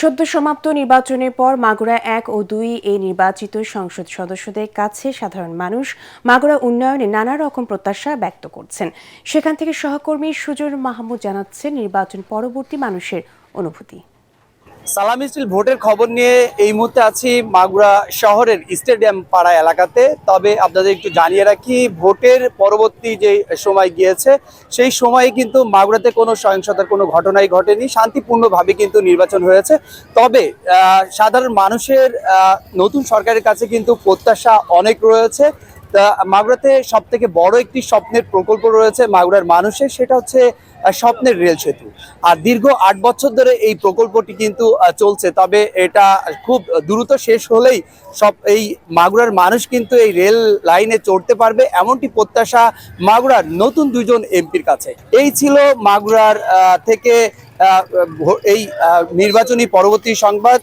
সদ্য সমাপ্ত নির্বাচনের পর মাগুরা ১ ও ২ এ নির্বাচিত সংসদ সদস্যদের কাছে সাধারণ মানুষ মাগুরা উন্নয়নে নানা রকম প্রত্যাশা ব্যক্ত করছেন। সেখান থেকে সহকর্মী সুজন মাহমুদ জানাচ্ছেন নির্বাচন পরবর্তী মানুষের অনুভূতি। সালাম মিছিল ভোটের খবর নিয়ে এই মুহূর্তে আছি মাগুরা শহরের স্টেডিয়াম পাড়া এলাকাতে। তবে আপনাদের একটু জানিয়ে রাখি, ভোটের পরবর্তী যে সময় গিয়েছে সেই সময়ে কিন্তু মাগুরাতে কোনো সহিংসতার কোনো ঘটনাই ঘটেনি, শান্তিপূর্ণভাবে কিন্তু নির্বাচন হয়েছে। তবে সাধারণ মানুষের নতুন সরকারের কাছে কিন্তু প্রত্যাশা অনেক রয়েছে। মাগুরাতে সব থেকে বড় একটি স্বপ্নের প্রকল্প রয়েছে মাগুরার মানুষের, সেটা হচ্ছে স্বপ্নের রেল সেতু। আর দীর্ঘ ৮ বছর ধরে এই প্রকল্পটি কিন্তু চলছে। তবে এটা খুব দ্রুত শেষ হলেই এই মাগুরার মানুষ কিন্তু এই রেল লাইনে চড়তে পারবে, এমনটি প্রত্যাশা মাগুরার নতুন দুজন এমপির কাছে। এই ছিল মাগুরার থেকে এই নির্বাচনী পরবর্তী সংবাদ।